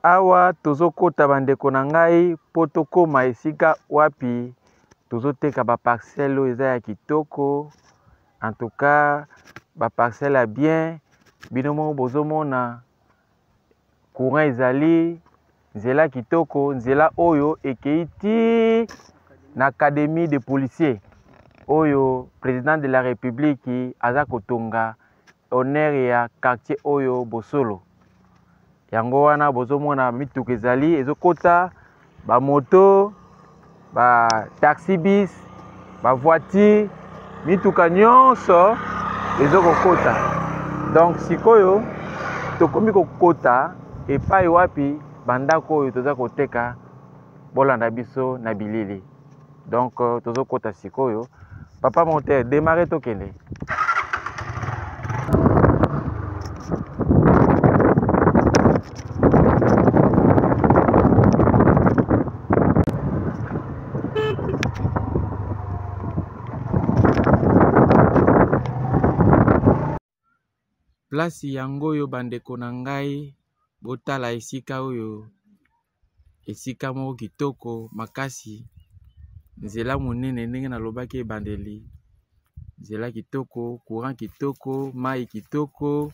Awa tozokota bandeko na ngai po tokoma esika wapi tozoteka ba parcelle eza ya kitoko. En tout cas ba parcelle ya bien binomo bozomona courant ezali nzela kitoko, nzela oyo ekeiti na académie de policiers oyo président de la république aza kotonga honneur ya quartier oyo Bosolo. Yango wana bozomona mituka ezali ezokota ba moto, ba taxi bis, ba voiture, mituka nyonso ezokokota. Donc sikoyo tokomi kokota epai wapi bandako oyo toza koteka bolanda biso na bilili. Donc tozokota sikoyo. Papa monteur, démarrer tokende. Place yango oyo bandeko na ngai botala esika oyo esika moko kitoko makasi, nzela monene ndenge nalobaki ebandeli, nzela kitoko, courant kitoko, mai kitoko.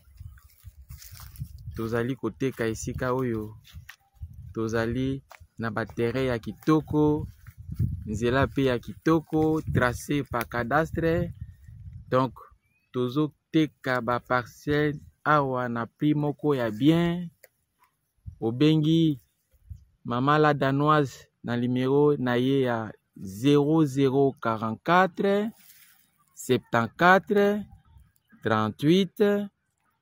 Tozali koteka esika oyo tozali na ba terrain ya kitoko, nzela pe ya kitoko tracé par cadastre. Donc tozoteka ba parcelle awa na prix moko ya bien. Obengi Mama la Danoise na numéro na ye ya 0044 74 38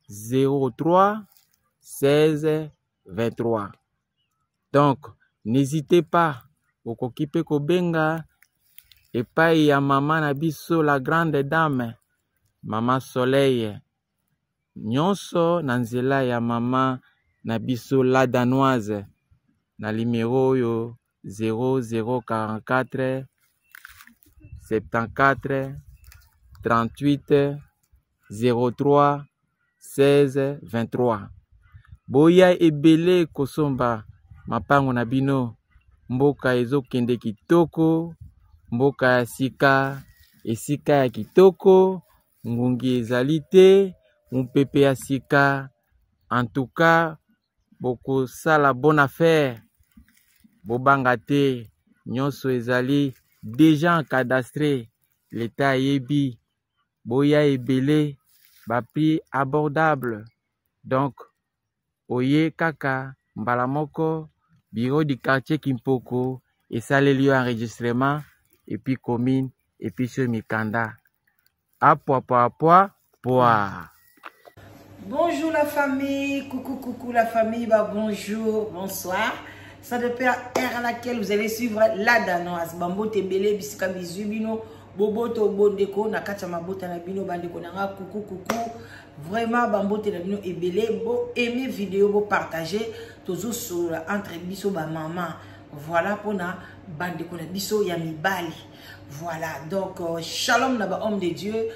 03 16 23. Donc n'hésitez pas okokipe kobenga epai ya mama na biso la grande dame Mama Soleil, nyonso na nzela ya mama na biso la Danoise na numéro yo 0044 74 38 03 16 23. Boya ebele kosomba mapango na bino, mboka ezokende kitoko, mboka ya sika, esika ya kitoko, ngungi ezali te, mpepe ya sika. En tout cas boko sala bonne affaire, bobanga te, nyonso ezali déjà encadastré, l'état yebi, boya ebele, ba prix abordable. Donc oye kaka mbala moko bureau du quartier Kimpoko et saleli enregistrement et puis commune et puis sur Mikanda. Poa. Bonjour la famille, coucou la famille, bah bonjour, bonsoir. Ça dépend à laquelle vous allez suivre la Danoise. Bambo tebele bisika bizubino, bobo to bondeko na kacha mabota na bino bandeko na coucou. Vraiment bambo te na bino ebele, bo aimer vidéo, bo partager toujours sur entre biso ba maman. Voilà pour na bandeko na biso ya mibali. Voilà, donc shalom na ba homme de Dieu,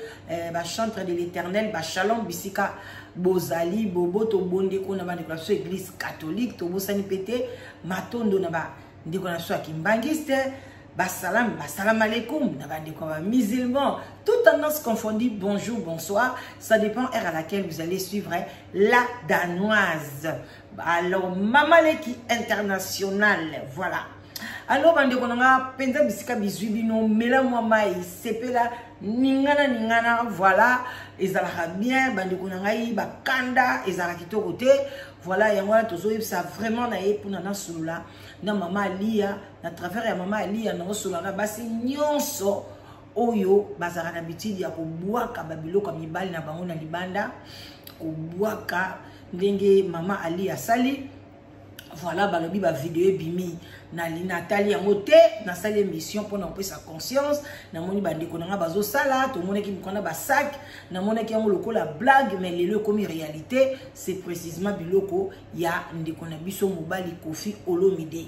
ba chantre de l'Éternel, ba shalom bisika bozali bobo to bondeko na bandeko na so église catholique to bosani pété matondo na ba ndeko na so akimbangiste, ba salam alaikum na bandeko ba musulman, tout tendance confondue, bonjour, bonsoir, ça dépend heure à laquelle vous allez suivre la Danoise. Alors Mama Leki international, voilà. Alors bandeko nanga penza bisika bizubino mela mwa mai sepela ningana voilà, ezalaka bien bandeko nanga yi bakanda ezalaka kitoko te. Voilà yango tozo ça vraiment na ye puna na sulula na mama Alia na travers ya mama Alia na sulula basi nyonso oyo bazaka na bitidi ya kobwaka babiloko mibali na bango na libanda kobwaka ndenge mama Alia sali. Voilà balobi ba vidéo bimi na Nathalie yango te na sali émission pour na sa conscience na moni bandeko nanga bazo sala to moni ki mukona ba sac na moni ki yango lokola blague mais lelo comme réalité c'est précisément biloko ya ndeko na biso mobali Kofi Olomide.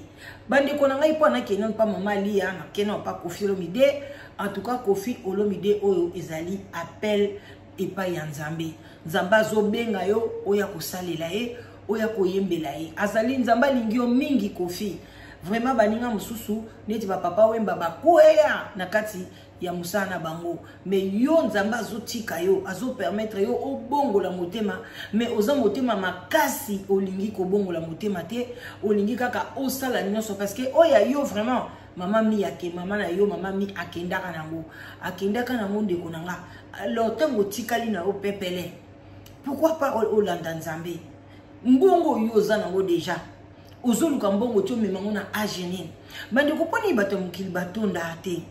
Bandeko nanga ipo na kenon pa mama Lia na kenon pa Kofi Olomide. En tout cas Kofi Olomide oyo ezali appel epa ya Nzambe. Nzamba zo benga yo oya kosalela ye oya koyembela ye azali nzamba lingio mingi Kofi vraiment baninga mususu neti ba papa wemba bakoya na kati ya musana bango mais yo nzamba azotika yo azo permettre yo obongola motema mais oza motema makasi olingi ko bongola motema te olingi kaka osala nyonso parce que oya yo vraiment mama mi yake mama na yo mama mi akendaka nango ndeko nanga alors tango tikali na o pepele pourquoi pas olanda nzambe mbongo yo oza nango déjà ozoluka mbongo tio memango na agene bande koponi bato mokili batonda te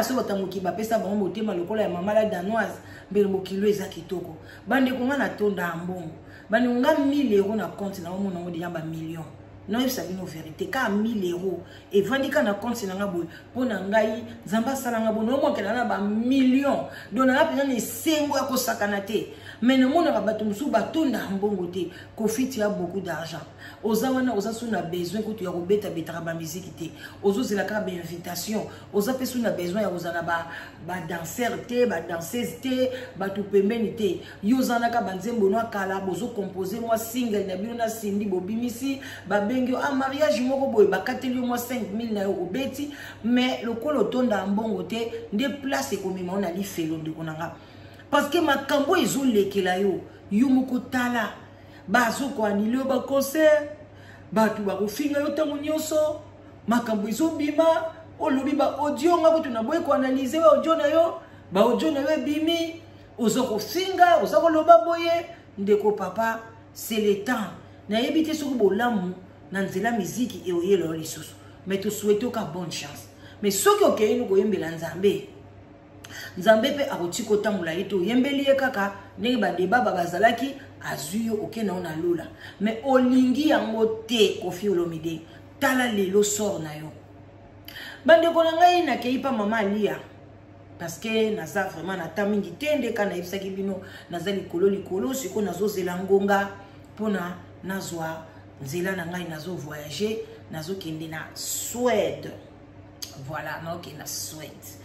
so bato mokili bapesa bango motema lokola ya mama la danoise mbele mokili eza kitoko bande konga na tonda mbongo bande nga 1000 euros na compte na omona ngo déjà ba million non ça bino vérité ka 1000 euros et vandika na compte na nga boy pona ngai nzamba sala nga bono mo kena na ba million dona na pena ni sengo ya kosakana te mais ne mona ka bato musu batonda mbongo te Kofi a beaucoup d'argent oza wana oza suna besoin ko tu ya kobeta betara ba musique te ozo zela ka ba invitation oza pe suna besoin ya kozana ba danseur te ba danseuse te ba tu pembeni te yo zana ka banzembo no kala bozo composer moi single na bino na Cindy bobimisi ba bengi mariage moko boy ba kateli moi 5000 na yo obeti mais lokolo tonda mbongo te nde place ko mima on a li felo de konanga parce que makambo ezo lekela yo moko tala bazo ko anile ba concert batu ba kofinga yo tango nyonso makambo ezo bima olobi ba audio nga kutu na boye ko analyser audio na yo ba audio na yo bimi ozo kofinga ozo ko loba boye ndeko papa c'est le temps na yebite soko bolamu na nzela musique e oyelo lisusu mais to souhaite ka bonne chance mais soki okeyeni ko yembela nzambe pe akotiko tamula yeto yembeli ye kaka ndenge ba débat bazalaki azuyo okena ona lola mais olingi yango te Kofi Olomide tala lelo sort na yo bande ko ngai na keipa mama Alia parce que naza vraiment na tamingi tende kana ifsaki bino naza likolo siko nazo zela ngonga pona nazwa nzela na ngai nazo voyager nazo kende na Suède voilà na okena Suède.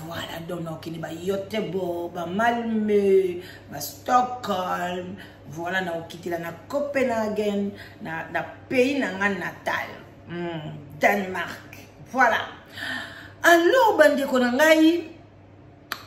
Voilà, donc il y a Göteborg, Malmö, Stockholm. Voilà, nous quitté la Copenhague, na pays natal, Danemark. Voilà. Alors, bande konangai,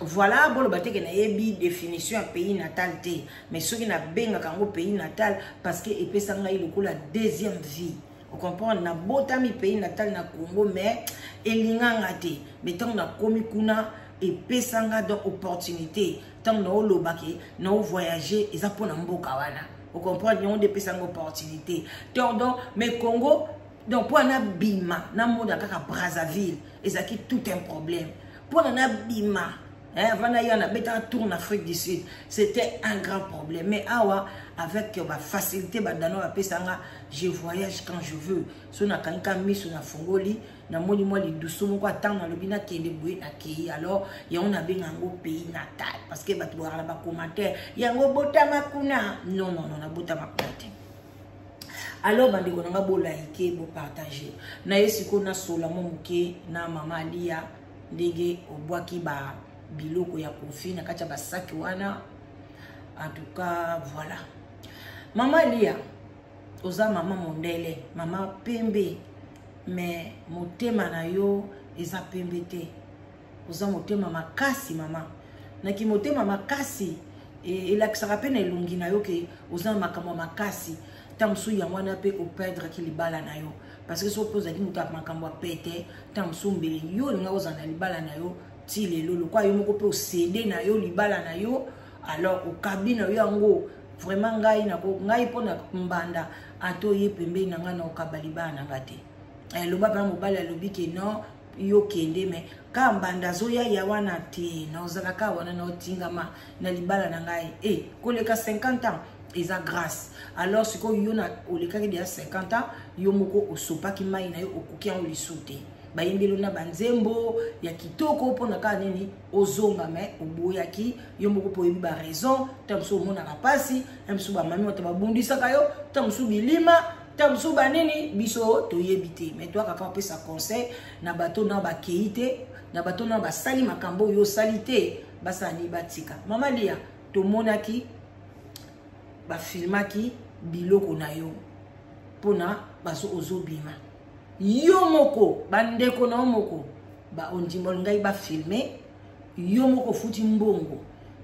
voilà, bon le baté que na yebi définition à pays natal té, mais ceux qui na benga kango pays natal parce que epé sangai le coup la deuxième vie. Vous comprenez, na botami pays natal na Congo mais elinganga te mais tant na komi kuna et pesanga donc opportunité tant na olobaki na voyager eza pona mboka wana vous comprenez on de pesanga opportunité donc mais Congo donc pour na bima na moda kaka Brazzaville ezaki tout un problème pour na bima avant y a bêta tour en Afrique du Sud c'était un grand problème mais awa avec ma facilité badano a pesanga je voyage quand je veux so na kanka miso na fongoli na moni moi les doucement moko attendre le bina kende boye na kei alors ya on a bengango pays natal parce que batu ba ba commentaire yango botama kuna non na botama kuna alors bande ko nga bo like bo partager na yesiko na sola momuke na mama Alia ndege obwaki ba biloko ya Kofi na kacha basaki wana en tout cas voilà mama Alia oza mama mondele mama pembe mais motema na yo eza pembe te oza motema makasi mama na ki motema makasi elakisaka pe na elongi na yo ke oza makambo makasi tamsu ya mwana pe o perdre ki libala na yo parce que so poza ki muta makambo pete tamsu mbele yo nga oza na libala na yo ti lelo lo kwa yo moko pe o céder na yo libala na yo alors o kabina yo yango vraiment ngai na ko ngai pona mbanda ato ye pembe na nga na okabalibana na ngate lo baba mobala lobi ke non yo kende me ka mbanda zo ya wana te na ozala ka wana na otingama na libala na ngai koleka 50 ans eza grâce alors siko yo na olekaki dia 50 ans yo moko osopaki mai na yo okuki en lisute bayembelo na banzembo ya kitoko pona ka nini ozonga me oboyaki yo moko po yebi ba raison tamso mona kapasi tamso ba mami wata babundisa kayo tamso bilima tamso ba nini biso to yebite mais toi kaka pesa conseil na bato na ba keite na bato na ba sali makambo yo salite basani batika mama Lia to monaki ba filmaki biloko na yo pona baso ozobima yo moko bandeko na moko ba ondimol ngai ba filmer yo moko futi mbongo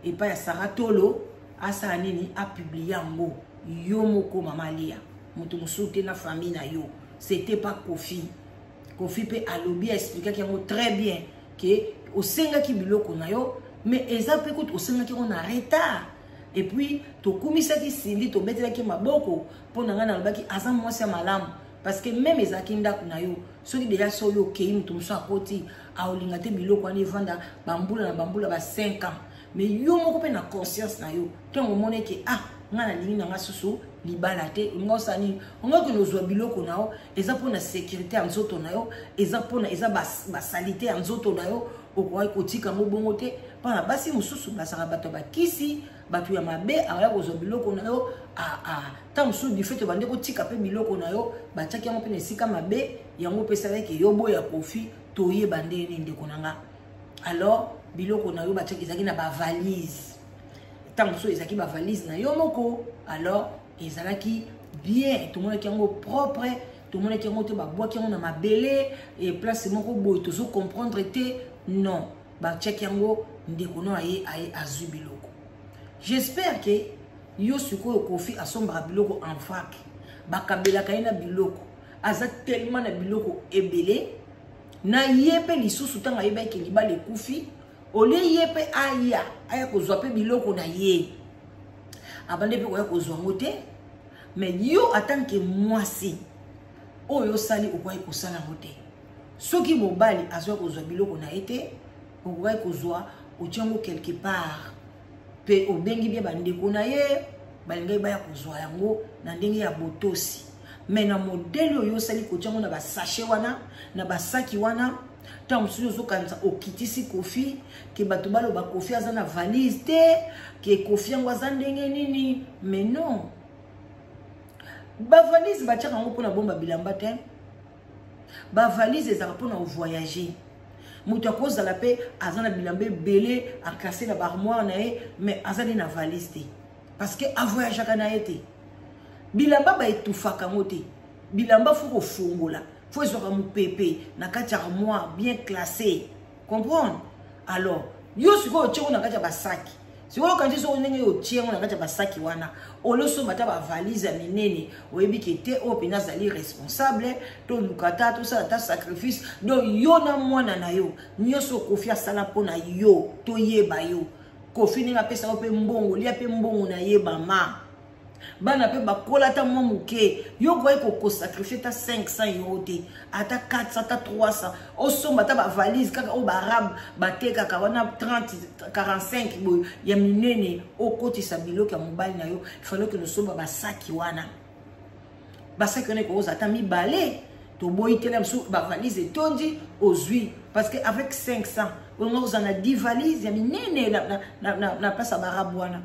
et pas ya Saratolo asa nini a publié yango yo moko mama Lia mutu musuti na famille na yo c'était pas Kofi pe alobi a expliqué yango très bien que au senga ki biloko na yo mais eza pe ko au senga ki on a retard et puis to kumisa ki sindi to betela ki maboko pona ngana lobaki asa mwasi malamu parce que même ezaki ndako na yo soki déjà so yo kei mutu muso akoti a olinga te biloko ani vanda bambula ba 5 ans mais yo moko pe na conscience na yo tango mone ke ngana lingi na nga susu libala te ngosani ngoko nozwa biloko na yo eza pona sécurité ya nzoto na yo eza pona eza basalite ya nzoto na yo okoki kotika ngo bongo te pana basi mususu basaka bato bakisi bato ya mabe aya kozwa biloko na yo ta mususu du fait bande kotika pe biloko na yo batiaki yango pe na esika mabe yango pe salaki yo boya Kofi toyeba ndenge ndeko na nga alors biloko na yo batiaki ezaki na ba valise tant so ezaki ba valise na yo moko alors ezalaki bien tout le monde qui yango propre tout le monde qui yango te ba bois qui yango na mabele et place moko boy to so comprendre te non ba check yango ndeko no aye azu biloko j'espère que yo suko Kofi asombra biloko en fac ba kabela kaina biloko aza tellement na biloko ebele na yepe lisusu tanga yeba ke libale kufi ole yepe aya kozwa pe biloko na ye abande pe koya kozwa ngote mais yo atanke mwasi oyo sali okoyi kosala ngote soki mobali azwa kozwa biloko na ete okoyi kozwa otiango quelque part pe obengi bien bandeko na ye balingai baya kozwa yango na ndenge ya botosi mais na modèle oyo sali kotiango na ba sachet wana na ba saki wana tant mususu zokanza okitisi Kofi ke bato balo ba Kofi aza na valise te ke Kofi yango aza ndenge nini mais non ba valise ba tiaka yango pona bomba bilamba te ba valise ezaka pona voyager mutu akozala pe aza na bilamba belé akase na ba armoire na ye mais aza na valise te parce que a voyager kana été bilamba ba etufaka ngote bilamba fuko fongola faut ezwaka mupepe na kati ya armoire bien classé comprendre alors yo siko otcheko na kati ya basaki siko kanji so ndenge otchengo na kati ya basaki wana oloso bata ba valise ya minene oyebi ke te o pena zali responsable to lukata to sala ta sacrifice donc yo na mwana na yo nyoso Kofi asala pona yo to yeba yo Kofi ninga pesa ope mbongo lia pe mbongo na yeba ma bana pe bakola ta mwa muke yo koyi ko sacrifier ta 500 € te ata 400 ta 300 osomba ta ba valise kaka o barab bateka ka wana 30 45 boy ya minene okotisa biloko ya mobali na yo falo que nosomba basaki wana basaki wana ko ozata mi balé to boyi tele msu ba valise tondi ozui parce que avec 500 on a 10 valises ya minene na place ya barab wana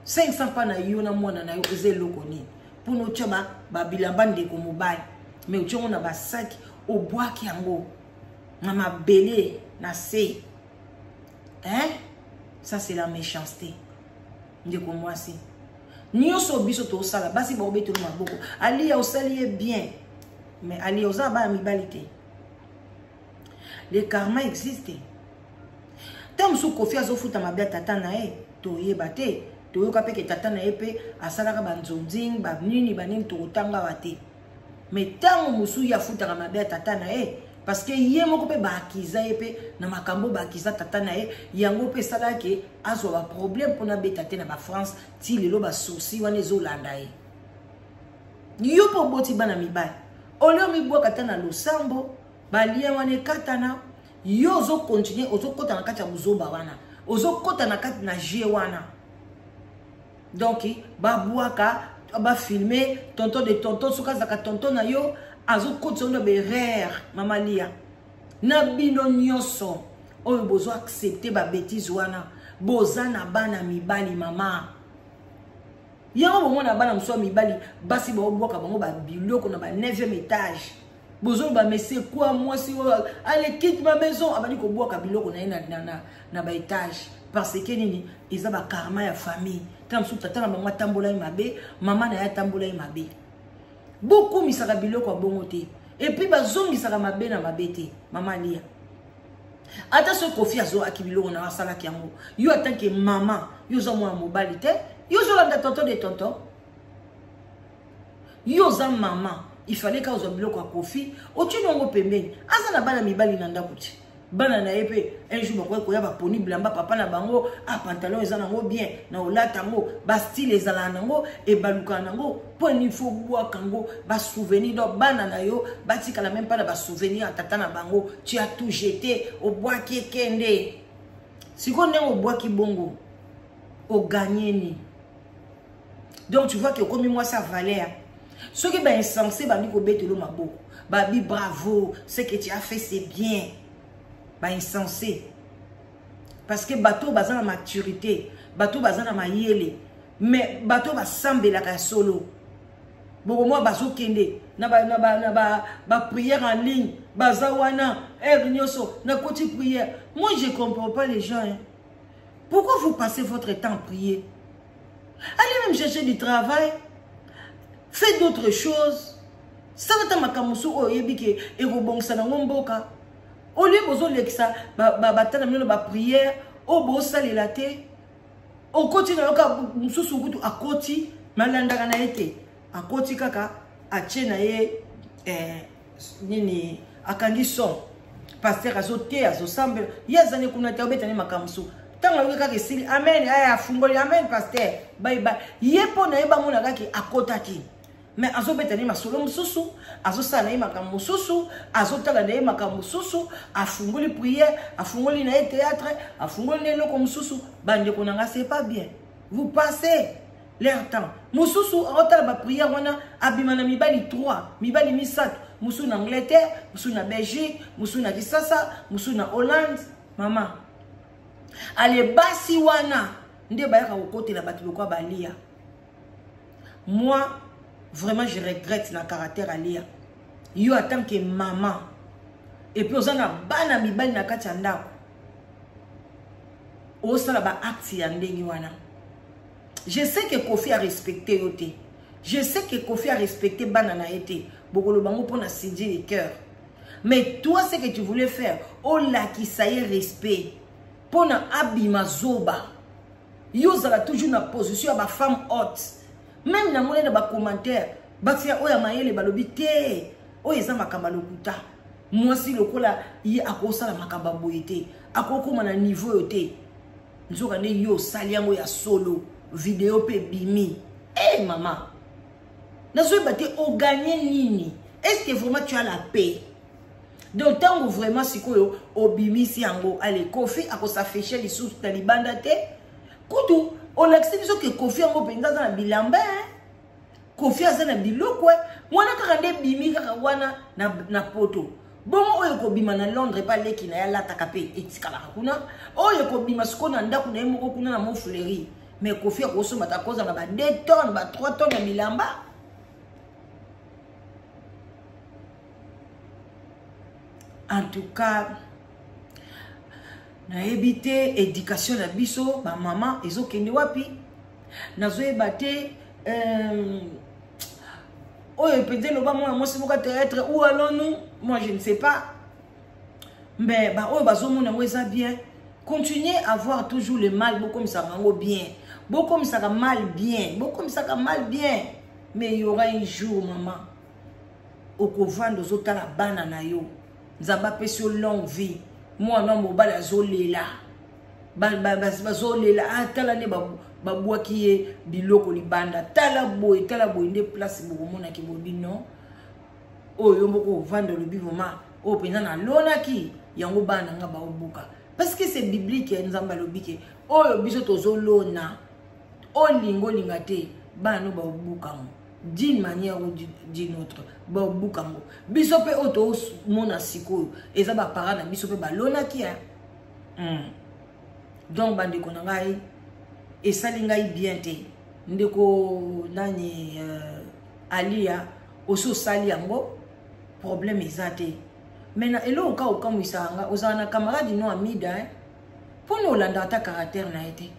500 pa na yo na mwana na yo ezeloko ni pour no tchaba ba bilamba ndeko mobali mais otchongo na basaki obwaki yango na mabele na se ça c'est la méchanceté ndeko mwasi nyoso biso to sala basi ba obeto na maboko ali ya osali bien mais ali oza ba mibalite le karma existe tant sou Kofi azofuta mabia tata na to yeba te toyoka pe ke tata na epe asalaka banzonzing ba nini banini to tanga wate mais tango musu ya futaka mabe tata na parce que ye moko pe ba akiza epe na makambo ba akiza tata na yango pe sala ke azo ba problème pona betate na ba France ti lelo ba souci wana ezolanda yo po boti bana mibali oleo mibwa katana losambo ba lia wana katana yo zo continuer ozo kota na kati ya buzoba wana ozo kota na kati na je wana. Donc, babouaka, ba filmer, tonton de tonton, souka zaka tonton na yo, azo kote on be rare, mama Lia. Na bino nyoso, oyo bozo accepter ba bêtise wana, boza na bana mibali mama. Yango bomo na bana mso mibali, basi ba obwaka bango ba biloko na ba 9e étage. Bozo ba messe quoi moi si allez quitte ma maison, abani ko bwaka biloko na ba étage. Parce que nini, ils ont ba karma ya famille. tant sous tata na bango tambola mabe maman na ya tambola mabe beaucoup misaka biloko bongo te et puis bazongi saka mabe na mabe te maman lia ata so Kofi azo akibiloko na sala kiango yo en tant que maman yo zo mo mobali te yo zo la tonton de tonton yo za maman il fallait que ozo biloko Kofi o tu nongo pembeni asa na bana mibali na ndakuti bana na epe un jour bakwa ko ya ba poni blamba papa na bango a pantalon ezana ngo bien na olata ngo ba style ezala nango e baluka nango poni fo bwa kango ba souvenir do bana na yo batika la même pas ba souvenir tata na bango tu as tout jeté au bois qui kende siko ndenge au bois ki bongo au gagner ni donc tu vois que comme moi ça valait ceux qui ben insensé ba ni ko betelo mabo ba bi bravo ce que tu as fait c'est bien. Bah insensé parce que bateau baza na maturité bateau baza na mayele mais bateau ba sambela ka solo boko moi bazo kende na ba prière en ligne baza wana nyoso na koti prière moi je comprends pas les gens hein. Pourquoi vous passez votre temps à prier? Allez même chercher du travail, faites d'autres choses. Ça va ta makamusu o yebike e go bongsa na ngomboka. Au lieu de l'exa, ba prière, au beau salé la thé, au continue à côté, malanda na été, à côté kaka, à chenaye, nini, à cangisson, pasteur à zoté, à zosamble, yazane kuna tabetane makamsu. Tant que kaka sili, amen, aya fungoli, amen, pasteur, bye bye. Yepo na eba mona kaki à côté. Mais azo betani masolo mususu azo sana imaka mususu azo tala na imaka mususu afungoli prière afungoli na théâtre afungoli na loko mususu bande konanga c'est pas bien vous passez leur temps mususu otala ba prière wana abimana mibali 3 mibali misat musu na Angleterre musu na Belgique musu na Kisasa musu na Hollande maman ale basi wana nde bayaka kokote la batu kwa balia moi vraiment je regrette le caractère alia yo en tant que maman et puis on a bana mibali na kati ndako o sala ba acte ya ndenge wana je sais que Kofi a respecté yote je sais que Kofi a respecté bana na été bokolo bango pour na sindi le cœur mais toi ce que tu voulais faire o la qui ça y respect pour na abima zoba yo sala toujours na position ba femme haute. Même dans les commentaires, Batia Oya Mayele Balobité, Oya Makamba Lokuta. Moi, si le cola y a cause la Makamba Boyete, à quoi comme un niveau yote. Nous avons yo saliango ya solo, vidéo pe bimi. Eh maman, nous avons battu au gagner nini. Est-ce que vraiment tu as la paix? Donc, tant que vraiment si quoi au bimi si ango, allez, Kofi à cause ça fait chier les sous talibanda te. Koutou. On accepte que Kofi a penza na bilamba Kofi a na biloko wana kaka nde bimi kaka wana na poto bon oyo ko bima na Londres pa leki na ya lata kape etikala kuna oyo ko bima siko na ndako na yemo kuna na Montfleury mais Kofi a kosoma ta koza na ba 2 tonnes ba 3 tonnes ya bilamba en tout cas na éviter éducation la biso ba maman ezo kende wapi nazo ebate oyo peut-être le ba moi c'est pourquoi être où allons-nous moi je ne sais pas mais ba oyo bazo mona weza bien continuez à voir toujours le mal beaucoup comme ça rango bien beaucoup comme ça mal bien beaucoup comme ça mal bien mais il y aura un jour maman au kovando zota la bana na yo nzamba pesio longue vie. Moi non mobile azolela bazolela atala ne babwa kiye biloko libanda tala boy nde place bokomona ki bobino oyo mboko vendre le bivoma o pena na lona ki yango bana nga ba obuka parce que c'est biblique nzamba lobike oyo biso tozolona olingo lingate bana ba obuka d'une manière ou d'une autre ba bukango bisope auto mona siko eza ba parana bisope ba lona ki donc bande ko ngai et salingai bien te ndeko nani alia oso sali yango problème ezate maintenant elo ka okamwisanga ozana camarade no amida pour nous landa ta caractère na été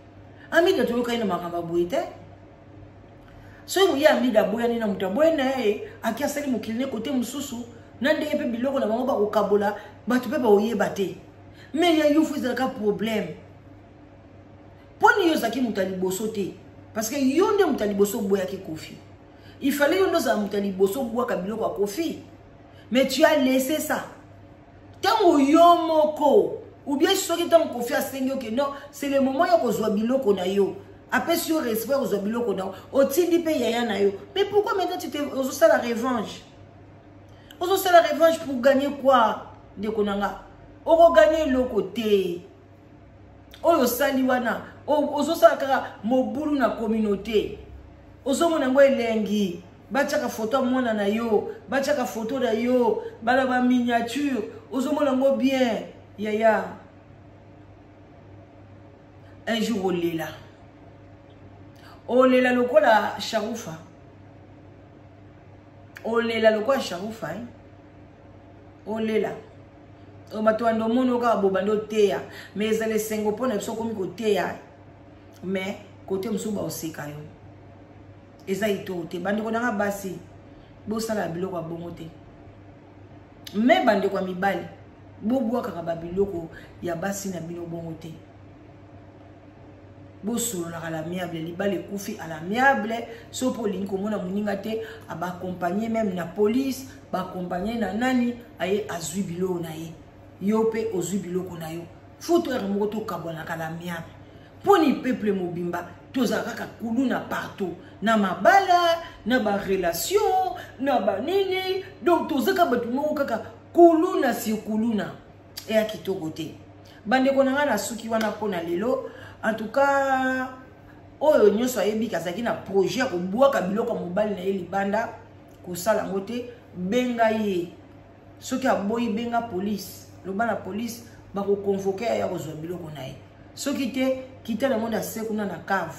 Amida toyoka ina makamba boite. So mu ya amida boya ni na mutaboya na akia sali mukilne kote mususu nande yepe biloko na bango ba kokabola batu pe ba oyeba te. Mais ya yufu ezaka problème. Poni yo zaki mutaliboso te parce que yonde mutaliboso boya ki kofi. Il fallait yondo za mutaliboso boya ka biloko a kofi. Mais tu as laissé ça. Tango yomoko ou bien soki tango kofi a sengi que non, c'est le moment yo kozwa biloko na yo. Après sur respect kozwa biloko na yo. Otindi pe yaya na yo. Mais pourquoi maintenant tu te ozo la revanche? Ozo la revanche pour gagner quoi? De konanga. Oko gagner le côté. Oyo sali wana. Ozo sala kaka mobulu na communauté. Ozo mona ngo elengi. Bachaka photo mwana na yo, bachaka photo na yo, bala ba miniature, ozo mona ngo bien. Yaya. Un jour olela. Olela lokola Sharufa. Olela lokola Sharufa, hein. Olela. O matwando mono ka bobando teya, mais ezale sengo pona biso komi ko teya. Mais côté musuba oseka yo. Eza itote bande ko nanga basi bo sala biloko a bongote me bande ko mibali bo bwa kaka ba biloko ya basi na bino bongote bo solo la l'amiable libale kufi à l'amiable so polingi ko mona muninga te aba accompagner même na police ba accompagner na nani aye azui biloko na ye yope ozui biloko na yo foto er moto kabona ka l'amiable poni peuple mobimba toza kaka kuluna partout na mabala na ba relation na ba nini donc toza ka batu moko kaka kuluna si kuluna e a kitoko te bande ko na suki wana pona lelo en tout cas oyo nyoso ayebi kazaki na projet ko bwaka biloko mobali na ye libanda ko sala ngote benga ye soki aboyi benga police lobana police ba ko convoquer ya kozwa biloko na ye soki te kita na monde sekuna na cave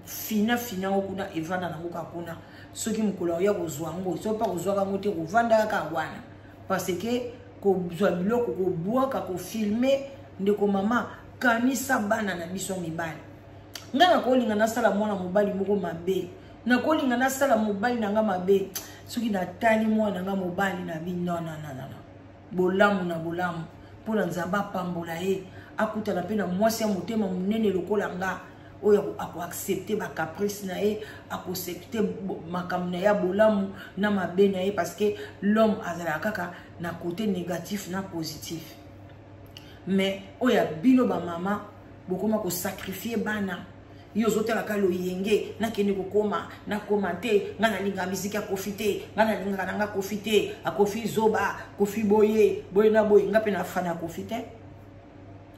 fina okuna evanda na ngoka kuna soki mukolo ya kozwa ngo so pa kozwa ngo te ko vanda ka wana parce que ko zwa biloko ko bwaka ko filmer ndeko mama kanisa bana na biso mibali ngana ko linga na sala mwana mobali moko mabe na ko linga na sala mobali na nga mabe soki na tani mwana nga mobali na bi non bolamu na bolamu pona nzamba pambola ye akuta na pena mwasi ya motema munene lokola nga oyo ako accepter ba caprice na ye ako accepter makamna ya bolamu na mabe na ye parce que l'homme azala kaka na côté négatif na positif mais oya bino ba mama bokoma ko sacrifier bana yo zotela ka lo yenge na kene ko koma na commenter ngana linga musique ya profiter ngana linga nanga profiter akofi zoba kofi boye na boye ngape na fana profiter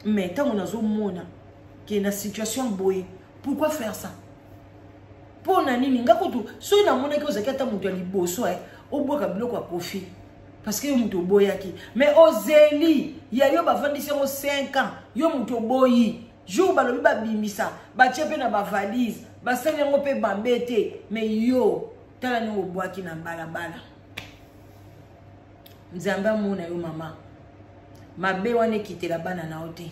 mais tant on a zo mona qui est dans situation boye pourquoi faire ça pour nani ninga kutu so na mona ke ozakata mutu ya liboso obwaka biloko ya kofi parce que yo mutu boyaki mais ozeli ya yo bavandisi ngo 5 ans yo mutu boyi jour balobi babimisa bachepe na ba valise basali ngo pe bambete mais yo tala ni obwaki na balabala nzamba mona yo mama mabe wane kitela bana na ote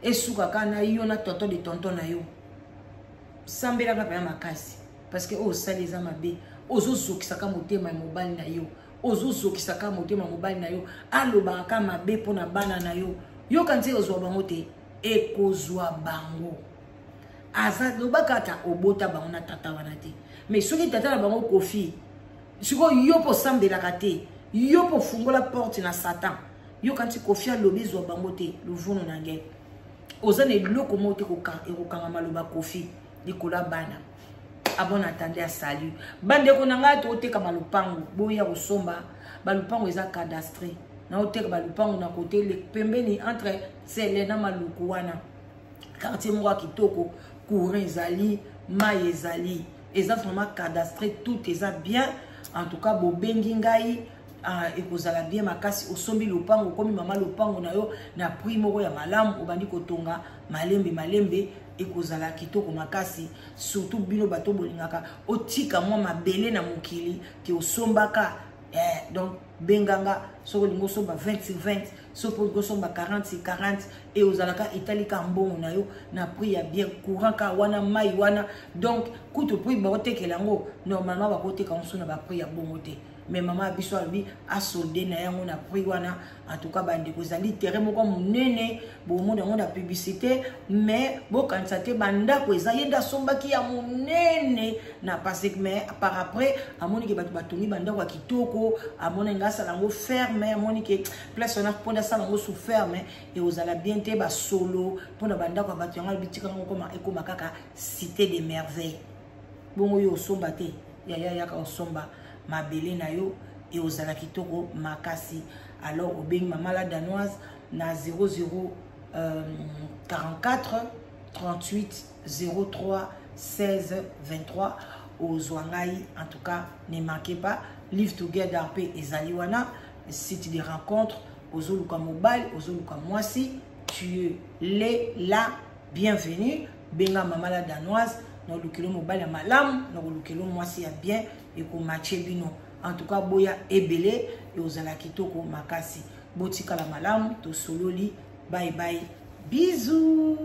esuka kana yo na tonton de tonton na yo sambela ka pa makasi parce que o saliza mabe ozo zokisaka motema mobali na yo ozo zokisaka motema mobali na yo aloba ka mabe pona bana na yo yo kanti ozo bango te ekozwa bango aza lobaka ta obota bango na tata wana te mais soki tata na bango kofi siko yo po sambela ka te yo po fungola porte na satan yo kanti kofi alobi zwa bango te luvuno na nge ozane loko mote ko kanga maloba kofi likola bana abon attendez à salut bande ko nanga to teka malupango boya kosomba balupango eza cadastré na oteka balupango na côté le pembeni entre Selena maluku wana quartier mwa kitoko courant ezali mai ezali eza vraiment cadastré tout eza bien en tout cas bobengi ngai ekozala bien makasi osombi lopango komi mama lopango na yo na prix moko ya malamu obandi kotonga malembe ekozala kitoko makasi surtout bino bato bolingaka otika mwa mabele na mokili ke osombaka Donc benganga so lingo so ba 20 sur 20 so pour so ba 40 sur 40 et aux alaka italika mbongo na yo na prix ya bien courant ka wana mai wana donc kuto prix ba otekelango normalement ba koteka on so na ba prix ya bongo te mais maman biso abi a soldé na yango na prix wana en tout cas bande ko zali terrain moko munene bo monde on a publicité mais bo kantate banda ko eza yenda somba ki ya munene na parce que mais par après amoni ke batu batongi banda kwa kitoko amoni ngasa lango ferme amoni ke place on a ponda ça lango sous ferme et aux ala bien te ba solo pona banda kwa batu yango bitika ngo koma ekoma kaka cité des merveilles bongo yo somba te ya ka somba mabele na yo et aux ala kitoko makasi. Alors au bing maman la danoise na 00 44 38 03 16 23 aux Zwangai. En tout cas ne manquez pas Live Together P et Zaliwana site de rencontres aux Zoluka Mobile aux Zoluka Mwasi. Tu es là bienvenue benga maman la danoise no lukelo mobile ya malamu no lukelo Mwasi ya bien et ko matcher bino. En tout cas boya ebele et aux ala kitoko makasi botika la malamu to sololi bye bye bisous.